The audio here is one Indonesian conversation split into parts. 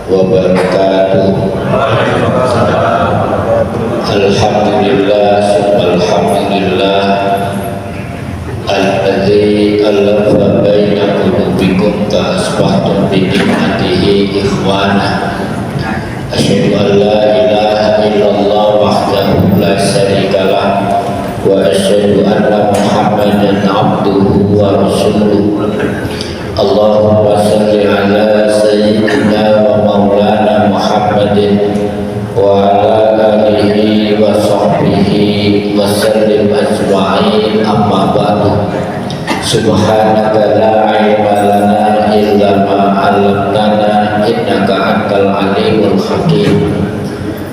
wabarakatuh. Alhamdulillah, alhamdulillah alladzi alafa baina qulubikum ka asbahtum bi ni'matihi ikhwana. Asyhadu an la ilaha illallah wahdahu la syarika lah wa asyhadu anna Muhammadan abduhu wa rasuluh. Allahumma shalli ala sayyidina wa maulana Muhammadin wa ala alihi wa sahbihi wa sallim ajma'in, amma ba'du. Subhanaka la ilma lana illa ma 'allamtana innaka antal alimul hakim.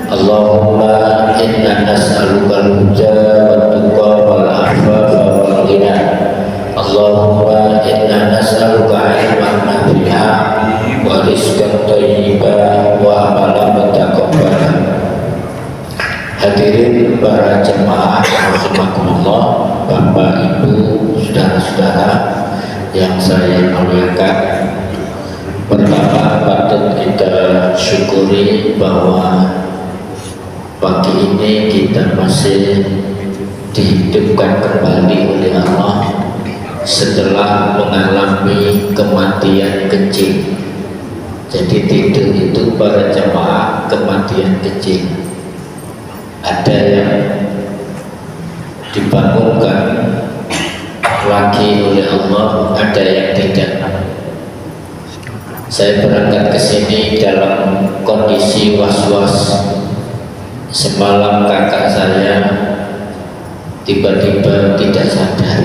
Allahumma inna nas'aluka al-huda wa tuqa wal afafa wal ghina. Allahumma inna nas'aluka ilman nafi'a wa rizqan thayyiban wa amalan mutaqabbalan. Hadirin para jemaah rahimakumullah, Bapak Ibu, saudara-saudara yang saya muliakan. Pertama, patut kita syukuri bahwa pagi ini kita masih dihidupkan kembali oleh Allah setelah mengalami kematian kecil. Jadi tidur itu para jemaah kematian kecil. Ada yang dibangunkan lagi oleh Allah, ada yang tidak. Saya berangkat ke sini dalam kondisi was-was. Semalam kakak saya tiba-tiba tidak sadar.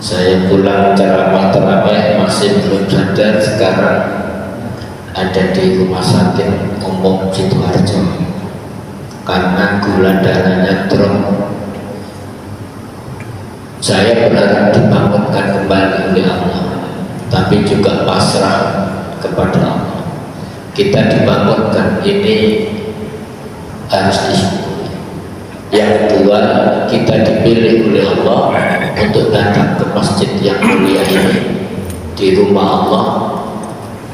Saya pulang ceramah terawih masih belum sadar, sekarang ada di rumah sakit umum Sidoarjo karena gula darahnya drop. Saya berharap dibangunkan kembali oleh Allah, tapi juga pasrah kepada Allah. Kita dibangunkan, ini harus disyukuri. Yang kedua, kita dipilih oleh Allah untuk datang ke masjid yang mulia ini, di rumah Allah,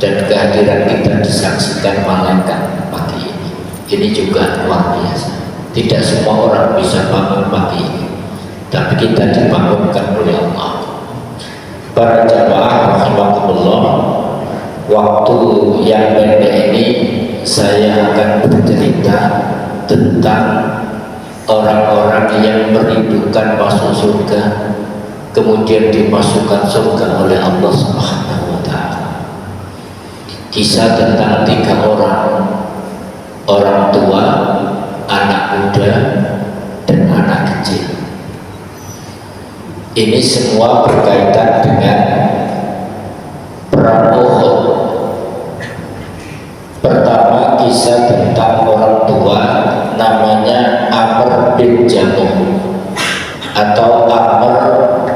dan kehadiran kita disaksikan malaikat pagi ini. Ini juga luar biasa. Tidak semua orang bisa bangun pagi ini, tapi kita dibangunkan oleh Allah. Para jamaah rahimakumullah, waktu yang pendek ini saya akan bercerita tentang orang-orang yang merindukan masuk surga, kemudian dimasukkan surga oleh Allah Subhanahu wa ta'ala. Kisah tentang 3 orang tua, anak muda, dan anak kecil. Ini semua berkaitan dengan perang Uhud. Pertama, kisah tentang orang tua, namanya Amr bin Jamuh atau Amr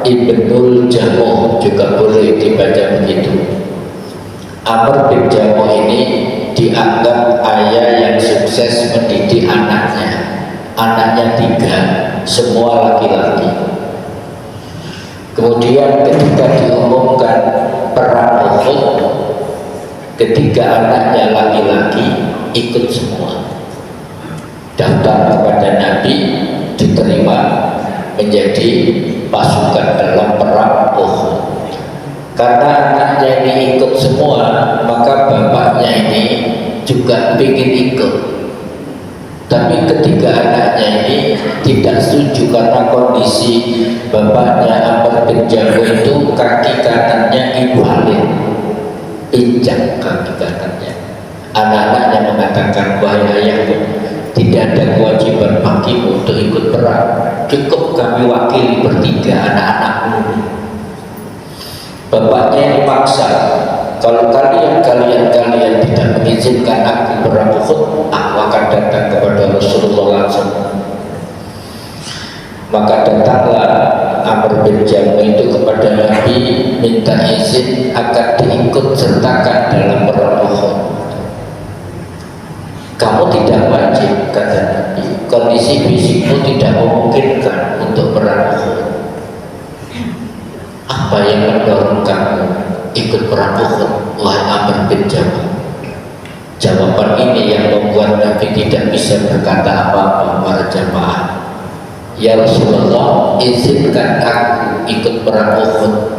ibnul Jamuh, juga boleh dibaca begitu. Amr bin Jamuh ini dianggap ayah yang sukses mendidik anaknya. Anaknya 3, semua laki-laki. Kemudian ketika diumumkan perang Uhud, ketiga anaknya laki-laki ikut semua. Daftar kepada Nabi, diterima menjadi pasukan dalam perang Uhud. Karena anaknya ini ikut semua, maka bapaknya ini juga ingin ikut. Tapi ketiga anaknya ini tidak setuju karena kondisi bapaknya Amr bin Jamuh itu kaki kanannya invalid, pincang kaki kanannya. Anak-anaknya mengatakan, wahai ayahku, tidak ada kewajiban bagimu untuk ikut perang, cukup kami wakili bertiga anak-anakmu. Bapaknya ini paksa, kalau kalian tidak mengizinkan aku perang Uhud, aku akan datang kepada Rasulullah langsung. Maka datanglah Amr bin Jamuh itu kepada Nabi, minta izin akan diikut sertakan dalam perang Uhud. Kamu tidak wajib, kata Nabi, kondisi fisikmu tidak memungkinkan untuk perang Uhud. Apa yang mendorong kamu ikut perang Uhud, wahai Amr bin Jamuh? Jawaban ini yang membuat Nabi tidak bisa berkata apa-apa para jamaah. Ya Rasulullah, izinkan aku ikut perang Uhud.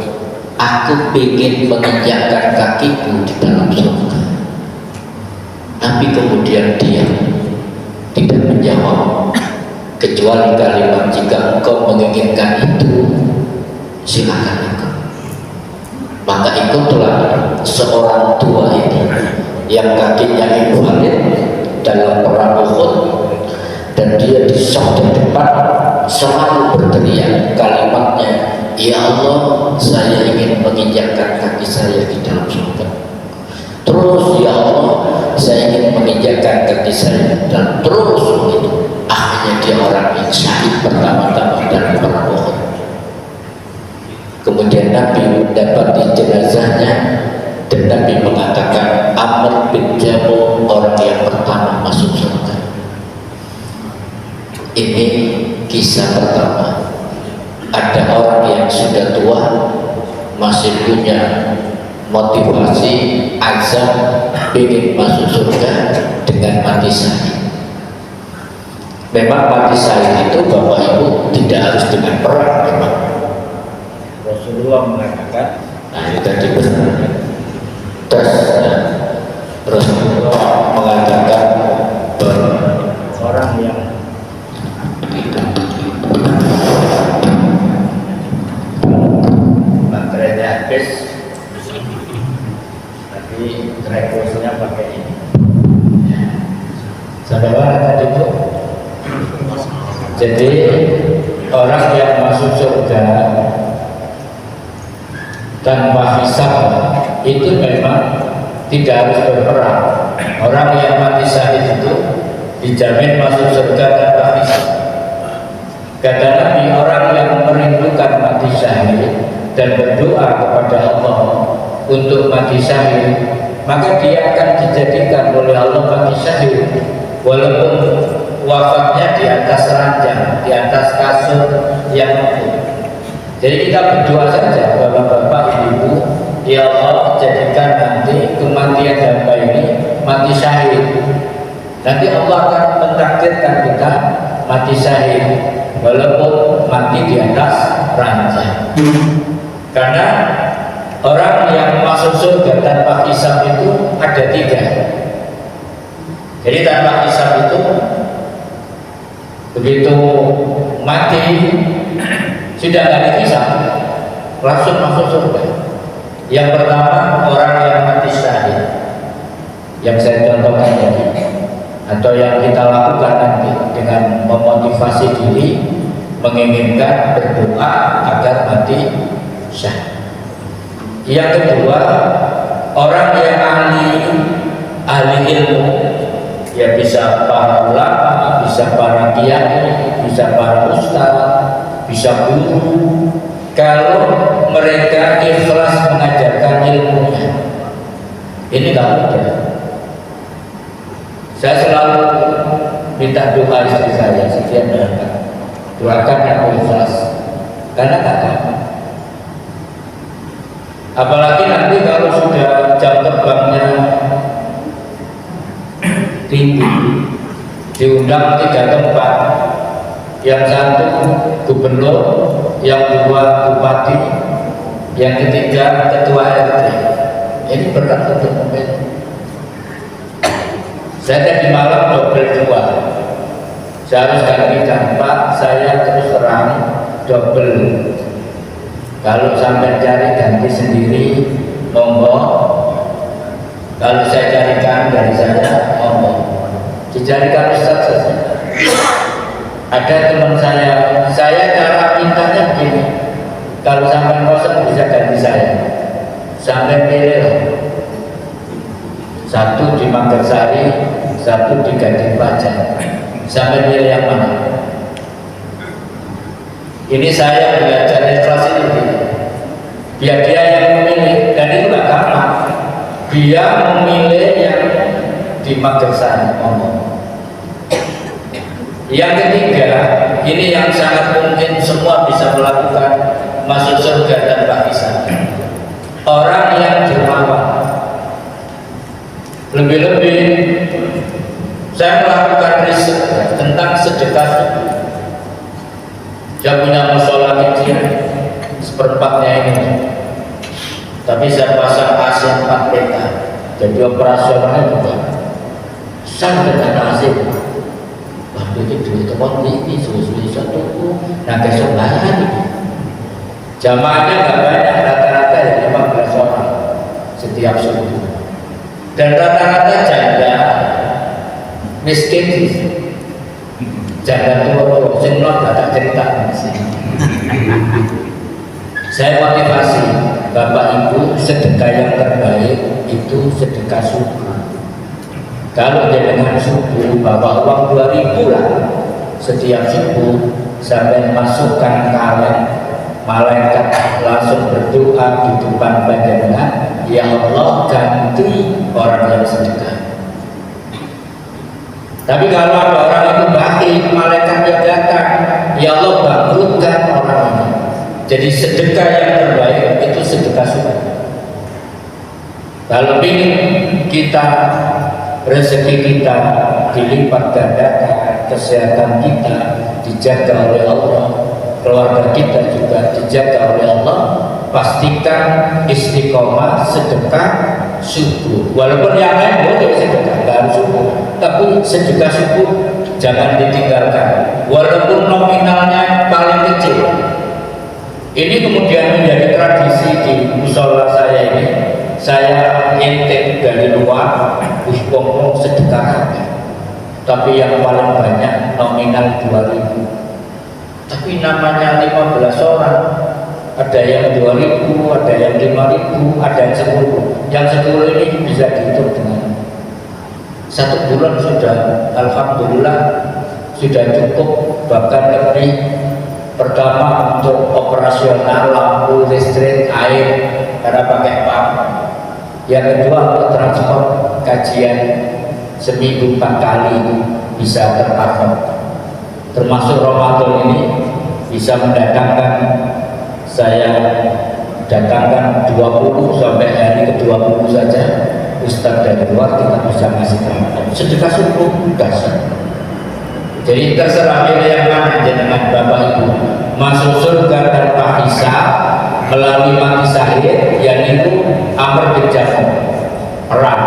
Aku ingin menginjakkan kakiku di dalam surga. Nabi kemudian diam, tidak menjawab, kecuali kalimat, jika engkau menginginkan itu, silakan ikut. Maka ikutlah seorang tua ini yang kakinya invalid dalam perang Uhud, dan dia di saf depan selalu berteriak kalimatnya, ya Allah, saya ingin menginjakkan kaki saya di dalam surga. Terus, ya Allah, saya ingin menginjakkan kaki saya di dalam, terus begitu. Akhirnya dia orang yang syahid pertama-tama dalam perang Uhud. Kemudian Nabi mendapati jenazahnya, dan Nabi mengatakan, Amr bin Jamuh orang yang pertama masuk surga. Ini kisah pertama. Ada orang yang sudah tua, masih punya motivasi, azam, ingin masuk surga dengan mati syahid. Memang mati syahid itu Bapak Ibu tidak harus dengan perang. Memang Rasulullah mengatakan, nah ini tadi benar. Terus Rasulullah mengatakan orang yang baterainya habis, tapi reposnya pakai ini. sampai mana tadi Bu? Jadi orang yang masuk surga tanpa hisab itu memang tidak harus berperang. Orang yang mati syahid itu dijamin masuk surga tanpa hisab. Kata Nabi, orang yang merindukan mati syahid dan berdoa kepada Allah untuk mati syahid, maka dia akan dijadikan oleh Allah mati syahid, walaupun wafatnya di atas ranjang, di atas kasur yang empuk. Jadi kita berdoa saja, bapak-bapak, ibu-ibu, ya Allah, jadikan nanti kematian hamba ini mati syahid. Nanti Allah akan mentakdirkan kita mati syahid, walaupun mati di atas ranjang. Karena orang yang masuk surga tanpa hisab itu ada 3. Jadi tanpa hisab itu begitu mati sudah tidak dihisab, langsung masuk surga. Yang pertama orang yang mati syahid, yang saya contohkan tadi, atau yang kita lakukan nanti dengan memotivasi diri, menginginkan berdoa agar mati syahid. Yang kedua, orang yang ahli ilmu, ya bisa para ulama, bisa para kiai, bisa para ustaz, bisa guru. Kalau mereka ikhlas mengajarkan ilmunya, ini tak mudah. Saya selalu minta doa istri saya setiap berangkat, doakan yang ikhlas, karena tak gampang. Apalagi nanti kalau sudah jam terbangnya tinggi, diundang 3 tempat, yang satu gubernur, yang 2 bupati, yang ketiga ketua RT. Ini berat untuk memilih. Saya tadi malam double 2. Saya harus gantikan, Pak, saya terus terang double. Kalau sampai cari ganti sendiri, monggo. Kalau saya carikan dari saya, monggo. Dicarikan Ustaz saja. Ada teman saya cara mintanya begini. Kalau sampai kosong bisa ganti saya. Sampai pilih, satu di Manggarsari, satu di Gading Pajar. Sampai pilih yang mana? Ini saya belajar ikhlas ini, biar dia yang memilih, dan itu gak gampang. Dia memilih yang di Manggarsari. Yang ketiga, ini yang sangat mungkin semua bisa melakukan, masuk surga tanpa hisab. Orang yang dermawan, lebih-lebih sedekah subuh. Saya punya musola kecil seperempatnya ini, tapi saya pasang AC 4 peta, jadi operasionalnya juga sangat dengan AC. Waktu itu duit teman ini susu-susu satu, nah besok bayar ini. Jamaahnya nggak banyak, rata-rata ya 15 orang setiap subuh, dan rata-rata janda miskin sih. Janda tua-tua, senang gak tak cerita. Saya motivasi Bapak Ibu, sedekah yang terbaik itu sedekah subuh. Kalau dengan subuh bawa uang 2.000 lah setiap subuh, sampai masukkan kaleng, malaikat langsung berdoa di depan panjenengan, ya Allah ganti orang yang sedekah. Tapi kalau ada orang itu baik, malaikat yang datang, ya Allah bangkrutkan orang ini. Jadi sedekah yang terbaik itu sedekah subuh. Kalau ingin kita, rezeki kita dilipat gandakan, kesehatan kita dijaga oleh Allah, keluarga kita juga dijaga oleh Allah, pastikan istiqomah sedekah subuh. Walaupun yang lain boleh sedekah, nggak harus subuh, tapi sedekah subuh jangan ditinggalkan, walaupun nominalnya paling kecil. Ini kemudian menjadi tradisi di musola saya ini. Saya intip dari luar, wong sedekah, tapi yang paling banyak nominal 2.000. Tapi namanya 15 orang, ada yang 2.000, ada yang 5.000, ada yang 10. Yang 10 ini bisa dihitung dengan 1 bulan sudah, alhamdulillah sudah cukup, bahkan lebih. Pertama untuk operasional lampu, listrik, air karena pakai pump. Yang kedua untuk transport, kajian seminggu 4 kali bisa tercover. Termasuk Ramadan ini bisa mendatangkan, saya datangkan 20 sampai hari ke-20 saja ustaz dari luar, kita bisa ngasih Ramadan. Sedekah subuh kasih. Jadi terserah pilih yang mana jenengan Bapak Ibu, masuk surga tanpa hisab melalui mati syahid, yang itu Amr bin Jaffar perang,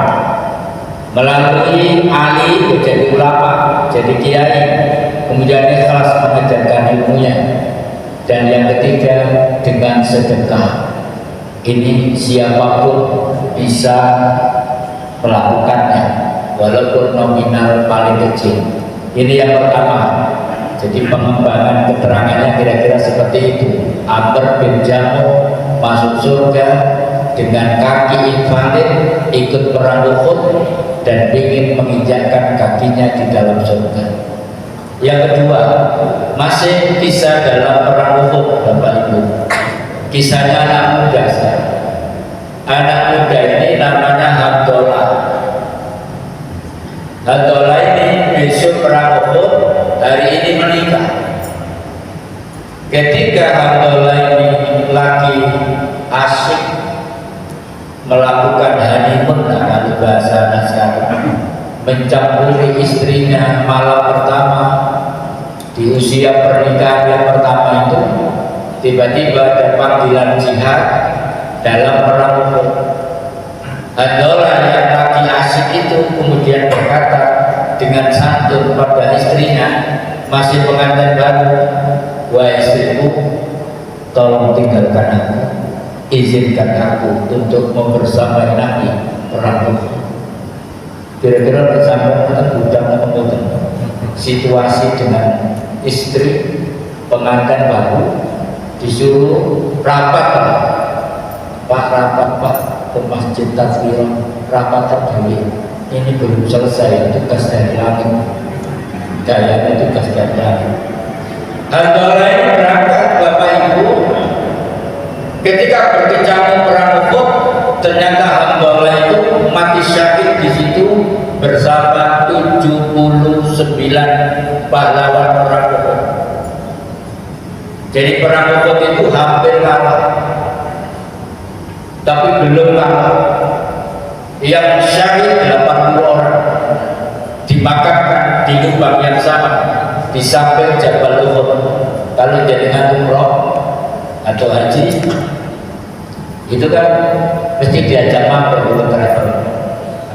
melalui Ali menjadi ulama, jadi kiai, kemudian ikhlas mengajarkan ilmunya, dan yang ketiga dengan sedekah. Ini siapapun bisa melakukannya walaupun nominal paling kecil. Ini yang pertama. Jadi pengembangan keterangannya kira-kira seperti itu. Amr bin Jamuh masuk surga dengan kaki invalid, ikut perang Uhud dan ingin menginjakkan kakinya di dalam surga. Yang kedua, masih kisah dalam perang Uhud, Bapak Ibu. Kisahnya anak muda saya. Anak muda ini namanya Handolah. Handolah ini besok perang Uhud, hari ini menikah. Ketika Handolah ini lagi asik melakukan honeymoon, kalau bahasa sekarang, mencampuri istrinya malam pertama di usia pernikahan yang pertama itu, tiba-tiba ada panggilan jihad dalam perang Uhud. Handolah yang lagi asik itu kemudian berkata dengan santun pada istrinya, masih pengantin baru, wahai istriku, tolong tinggalkan aku, izinkan aku untuk membersamai Nabi perang Uhud. Kira-kira bersama budak menonton situasi dengan istri pengantin baru, disuruh rapat, Pak ke masjid Tazkirah, rapat terdiri. Ini belum selesai, tugas dari langit, kayaknya tugas dari langit. Handolah ini berangkat, Bapak Ibu. Ketika berkecamuk perang Uhud, ternyata Handolah itu mati syahid di situ bersama 79 pahlawan perang Uhud. Jadi perang Uhud itu hampir kalah, tapi belum kalah. Yang syahid 80 orang dimakamkan di lubang yang sama di samping Jabal Uhud. Kalau jenengan umroh atau haji itu kan mesti diajak mampir ke travel.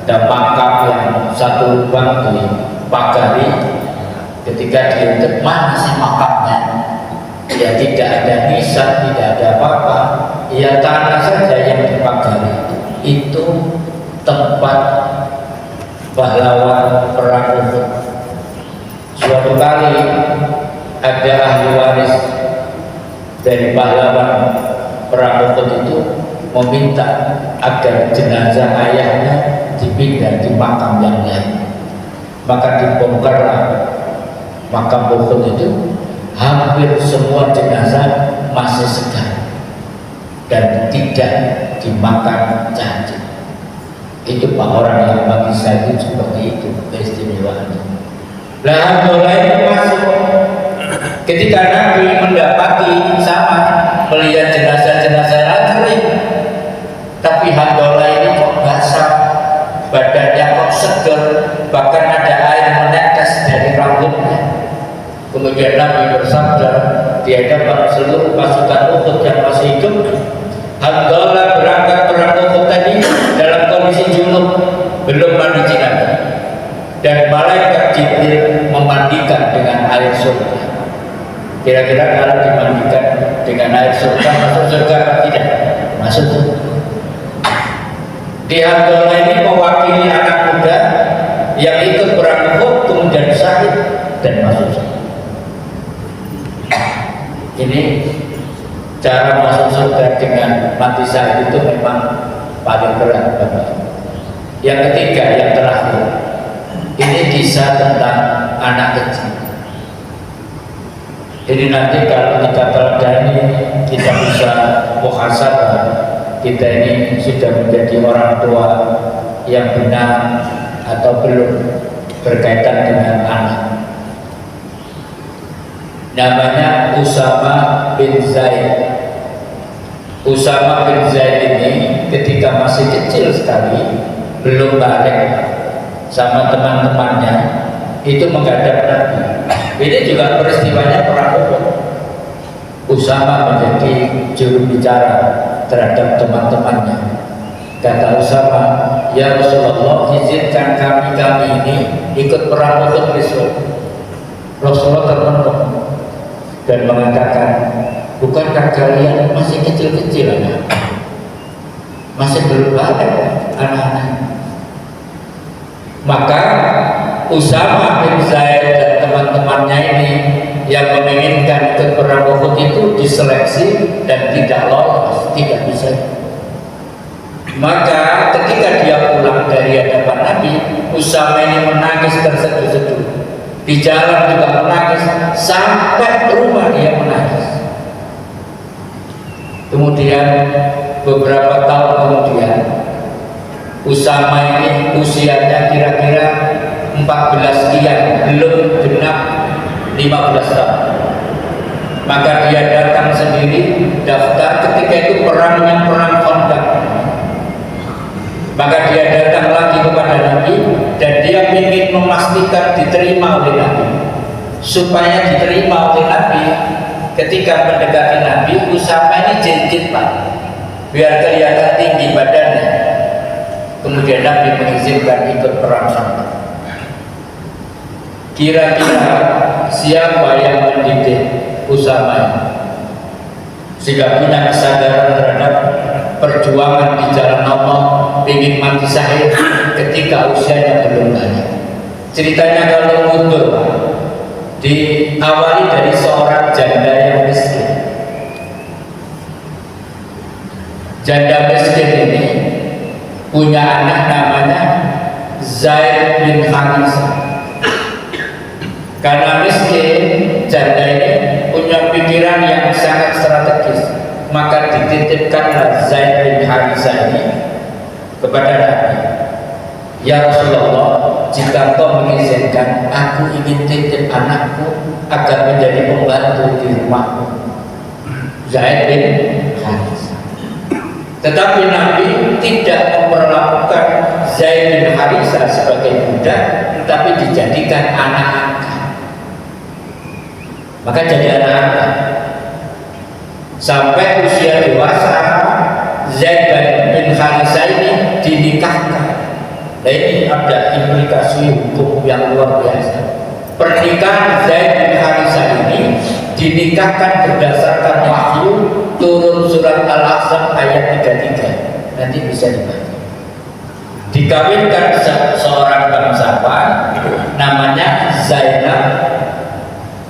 Ada makam yang satu lubang di pagari, ketika diintip mana sih makamnya, ya tidak ada nisan, tidak ada apa-apa, ya tanah saja yang dipagari. Itu tempat pahlawan perang Uhud. Suatu kali ada ahli waris dari pahlawan perang Uhud itu meminta agar jenazah ayahnya dipindah di makam yang lain. Maka dibongkarlah makam Uhud itu, hampir semua jenazah masih segar dan tidak dimakan cacing. Itu Pak, orang yang bagi saya itu seperti itu keistimewaannya. Lah mulai masuk ketika Nabi mendapati sama melihat jenazah-jenazah lain, tapi Handola ini kok basah, badannya kok seger, bahkan ada air menetes dari rambutnya. Kemudian Nabi bersabda di hadapan seluruh pasukan Uhud yang masih hidup, Handola berangkat perang Uhud tadi dalam kondisi junub, belum mandi janabah, dan malaikat Jibril memandikan dengan air surga. Kira-kira kalau dimandikan dengan air surga masuk surga atau tidak? Masuk surga. Di Handola ini mewakili anak muda yang ikut perang Uhud kemudian syahid dan masuk surga. Ini cara masuk surga dengan mati syahid itu memang paling berat, Bapak. Yang ketiga, yang terakhir, ini kisah tentang anak kecil. Jadi nanti kalau kita teladani, kita bisa muhasabah, kita ini sudah menjadi orang tua yang benar atau belum berkaitan dengan anak. Namanya Usama bin Zaid. Usama bin Zaid ini ketika masih kecil sekali, belum balik sama teman-temannya, itu menghadap Nabi. Ini juga peristiwanya perang Uhud. Usama menjadi juru bicara terhadap teman-temannya. Kata Usama, ya Rasulullah, izinkan kami ini ikut perang Uhud besok. Rasulullah termenung dan mengatakan, bukankah kalian masih kecil-kecil anak? Masih belum balik anak-anak. Maka Usama bin Zaid dan teman-temannya ini yang menginginkan ikut perang Uhud itu diseleksi dan tidak lolos, tidak bisa. Maka ketika dia pulang dari hadapan Nabi, Usama ini menangis terseduh-seduh. Di jalan juga menangis, sampai rumah dia menangis. Kemudian beberapa tahun kemudian, Usama ini usianya kira-kira 14 sekian, belum genap 15 tahun. Maka dia datang sendiri daftar, ketika itu perangnya perang Khandaq. Maka dia datang lagi kepada Nabi dan dia ingin memastikan diterima oleh Nabi. Supaya diterima oleh Nabi, ketika mendekati Nabi, Usama ini jinjit Pak, biar kelihatan tinggi badannya. Kemudian Nabi mengizinkan ikut perang Khandaq. Kira-kira siapa yang mendidik Usama sehingga punya kesadaran terhadap perjuangan di jalan Allah, ingin mati syahid ketika usianya belum banyak? Ceritanya kalau mundur, diawali dari seorang janda yang miskin. Janda miskin ini punya anak namanya Zaid bin Harithah. Karena miskin, janda ini punya pikiran yang sangat strategis, maka dititipkanlah Zaid bin Harithah ini kepada Nabi. Ya Rasulullah, jika kau mengizinkan, aku ingin titip anakku agar menjadi pembantu di rumahmu, Zaid bin Harithah. Tetapi Nabi tidak memperlakukan Zaid bin Harithah sebagai budak, tetapi dijadikan anak angkat. maka jadi anak-anak sampai usia dewasa. Zaid bin Harisah ini dinikahkan. Nah, ini ada implikasi hukum yang luar biasa. Pernikahan Zaid bin Harisah ini dinikahkan berdasarkan wahyu turun surat Al-Ahzab ayat 33. Nanti bisa dibaca. Dikawinkan seorang bangsawan namanya Zainab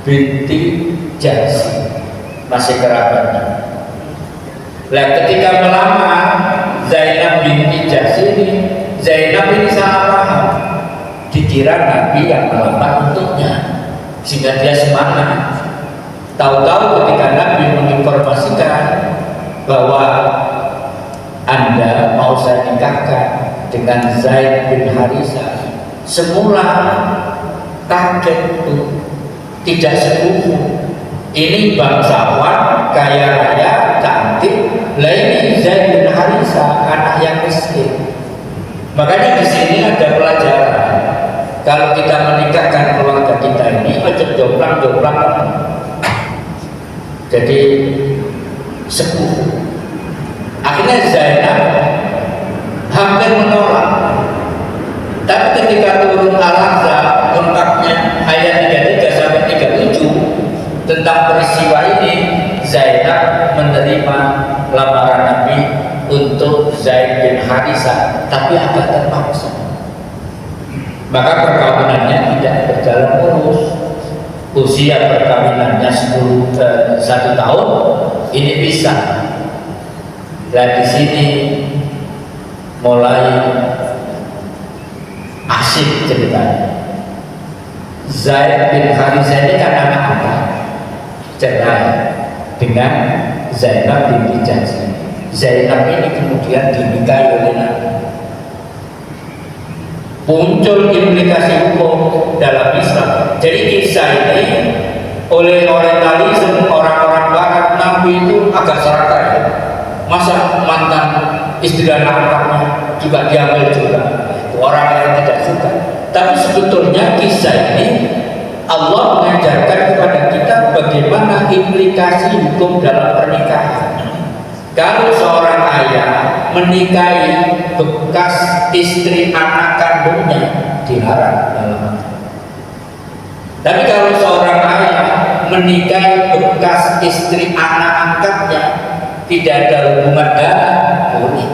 binti Jahsy, masih kerabatnya. Nah, ketika melamar Zainab binti Jahsy ini, Zainab ini salah paham, dikira Nabi yang melamar untuknya, sehingga dia semangat. Tahu-tahu ketika Nabi menginformasikan bahwa Anda mau saya nikahkan dengan Zaid bin Harisah, semula kaget tuh, tidak sepupu. Ini bangsawan, kaya raya, cantik. Lah ini Zaid bin Harisah, anak yang miskin. Makanya di sini ada pelajaran. Kalau kita menikahkan keluarga kita ini, aja jomplang-jomplang. Jadi sepupu. Akhirnya Zainab hampir menolak. Tapi ketika turun Al-Ahzab lengkapnya ayat 33 sampai 37 tentang peristiwa ini, Zainab menerima lamaran Nabi untuk Zaid bin Harisah, tapi agak terpaksa. Maka perkawinannya tidak berjalan mulus. Usia perkawinannya 1 tahun, ini bisa. Dan di sini mulai asik ceritanya. Zaid bin Harisah ini kan anak-anak cerai dengan Zainab binti Jahsy. Zainab ini kemudian dinikahi oleh Nabi. Muncul implikasi hukum dalam Islam. Jadi kisah ini oleh orientalisme orang-orang barat, Nabi itu agak serakah ya. Masa mantan istri anak-anaknya juga diambil juga. Orang yang tidak suka. Tapi sebetulnya kisah ini Allah mengajarkan kepada kita bagaimana implikasi hukum dalam pernikahan. Kalau seorang ayah menikahi bekas istri anak kandungnya, dilarang dalam agama. Tapi kalau seorang ayah menikahi bekas istri anak angkatnya, tidak ada hubungan darah, boleh.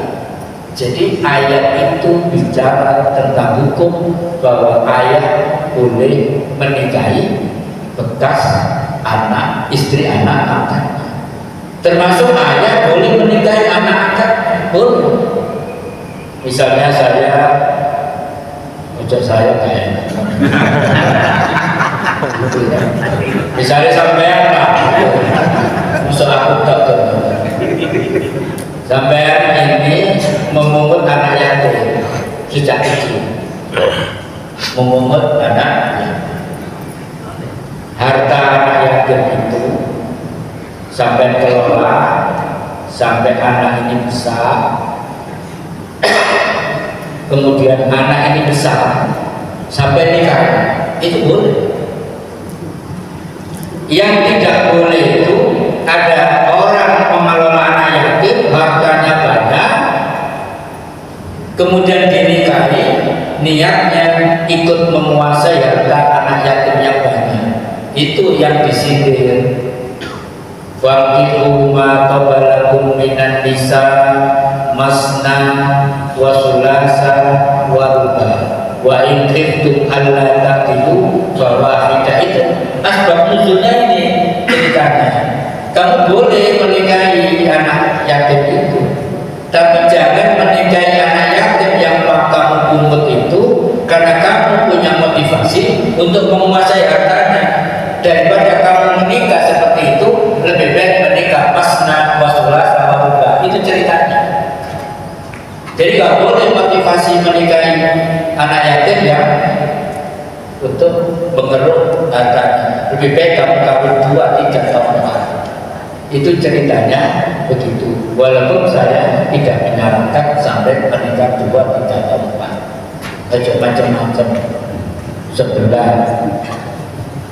Jadi ayat itu bicara tentang hukum bahwa ayah boleh menikahi bekas anak istri anak angkat. Termasuk ayah boleh menikahi anak angkat, boleh. Misalnya kayak misalnya sampean lah, musuh aku tak sampean ini memungut anak yatim sejak kecil, memungut anak harta anak yatim itu sampai kelola sampai anak ini besar, kemudian anak ini besar sampai nikah, itu boleh. Yang tidak boleh itu ada orang mengelola anak yatim, hartanya banyak, kemudian dinikahi, niatnya ikut menguasai harta anak yatim yang banyak. Itu yang disindir. Waqi'u ma qabalakum minan nisa masna wa sulasa wa ruba wa in khiftum alla taqilu fawahidah. Itu asbab nuzulnya ini ceritanya. Kamu boleh menikahi anak yatim itu, tapi jangan menikahi anak yatim yang kamu pungut itu karena kamu punya motivasi untuk menguasai hartanya. Daripada kamu menikah seperti itu, lebih baik menikah masna wasulah sama ruba. Itu ceritanya. Jadi gak boleh motivasi menikahi anak yatim ya untuk mengeruk hartanya. Lebih baik kamu kawin 2, 3 tahun. Itu ceritanya begitu. Walaupun saya tidak menyarankan sampai menikah 2, 3 tahun. Macam-macam sebelah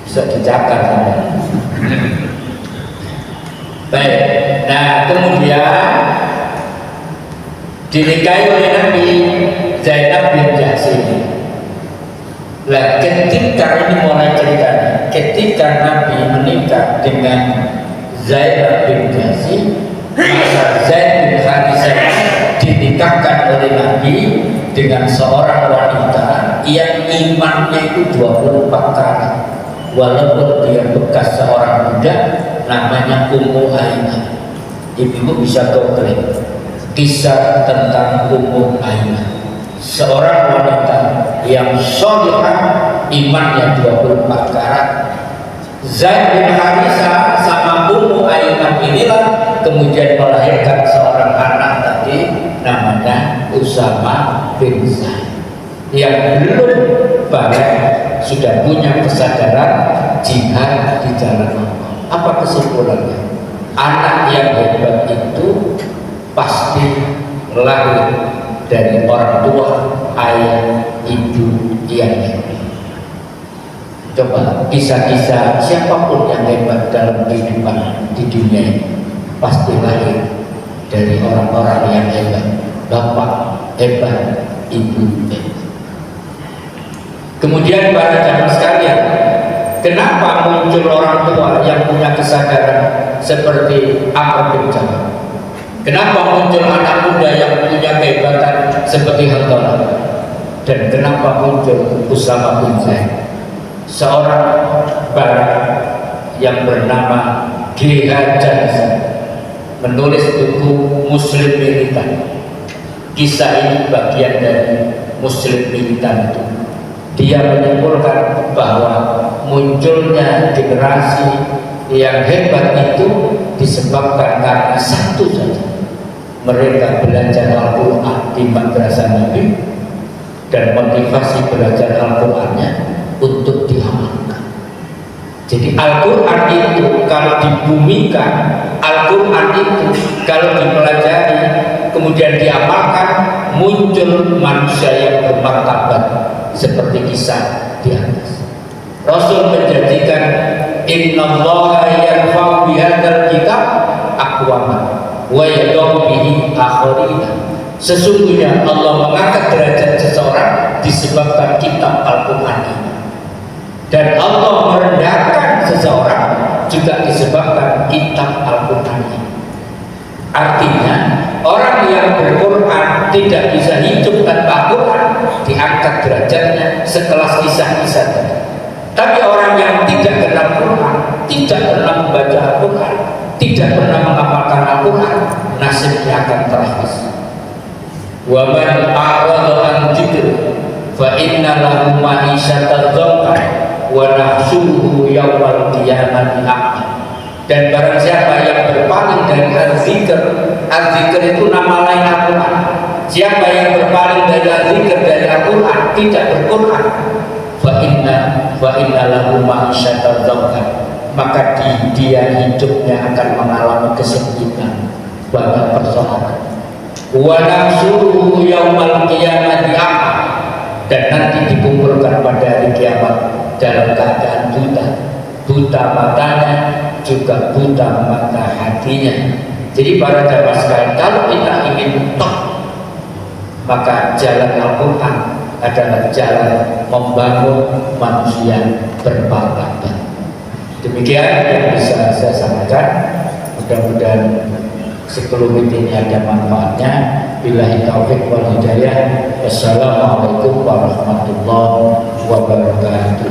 bisa dijaga. Baik, nah kemudian dinikahi oleh Nabi Zainab bin Jahsy. Nah, ketika ini mulai ceritanya, ketika Nabi menikah dengan Zainab bin Jahsy, maka Zaid bin Harithah dinikahkan oleh Nabi dengan seorang wanita yang imannya itu 24 karat, walaupun dia bekas seorang budak, namanya Ummu Ainah. Ibu bisa googling kisah tentang Ummu Ainah, seorang wanita yang sholihah, imannya 24 karat. Zaid bin Harithah sama Ummu Ainah inilah kemudian melahirkan seorang anak tadi namanya Usama bin Zaid yang belum balik, sudah punya kesadaran jihad di jalan Allah. Apa kesimpulannya? Anak yang hebat itu pasti lahir dari orang tua, ayah, ibu yang hebat. Coba kisah-kisah siapapun yang hebat dalam kehidupan di dunia ini pasti lahir dari orang-orang yang hebat, bapak hebat, ibu hebat. Kemudian para jamaah sekalian, kenapa muncul orang tua yang punya kesadaran seperti Amr bin Jamal? Kenapa muncul anak muda yang punya kehebatan seperti Hanzalah? Dan kenapa muncul Usama bin Zaid? Seorang barat yang bernama G.H. Johnson menulis buku Muslim Militan. Kisah ini bagian dari Muslim Militan itu. Dia menyimpulkan bahwa munculnya generasi yang hebat itu disebabkan karena satu saja, mereka belajar Al-Quran di madrasah Nabi dan motivasi belajar Al-Qurannya untuk diamalkan. Jadi Al-Quran itu kalau dibumikan, Al-Quran itu kalau dipelajari kemudian diamalkan, muncul manusia yang bermartabat seperti kisah di atas. Rasul menjanjikan innallaha yarfa'u bihadzal kitab aqwaman wa yad'u bihi akharina. Sesungguhnya Allah mengangkat derajat seseorang disebabkan kitab Al-Quran ini, dan Allah merendahkan seseorang juga disebabkan kitab Al-Quran ini. Artinya orang yang berquran tidak bisa hidup tanpa Quran, diangkat derajatnya sekelas kisah-kisah tadi. Tapi orang yang tidak kenal Quran, tidak pernah membaca Al-Quran, tidak pernah mengamalkan Al-Quran, nasibnya akan terhapus. Wa man a'rada an dzikri fa inna lahu ma'isyatan dhanka wa nahsyuruhu yaumal qiyamati a'ma. Dan barang siapa yang berpaling dari al-zikr, al-zikr itu nama lain Al-Quran. Siapa yang berpaling dari al-zikr, dari Al-Quran, tidak berquran, fa inna lahu ma'isyatan dhanka, maka dia hidupnya akan mengalami kesempitan, banyak persoalan. Wa nahsyuruhu yaumal qiyamati a'ma, dan nanti dikumpulkan pada hari kiamat dalam keadaan buta matanya, juga buta mata hatinya. Jadi para jamaah sekalian, kalau kita ingin top, maka jalan Al-Quran adalah jalan membangun manusia bermartabat. Demikian yang bisa saya sampaikan. Mudah-mudahan sekelumit ini ada manfaatnya. Billahi taufiq wal hidayah. Wassalamualaikum warahmatullahi wabarakatuh.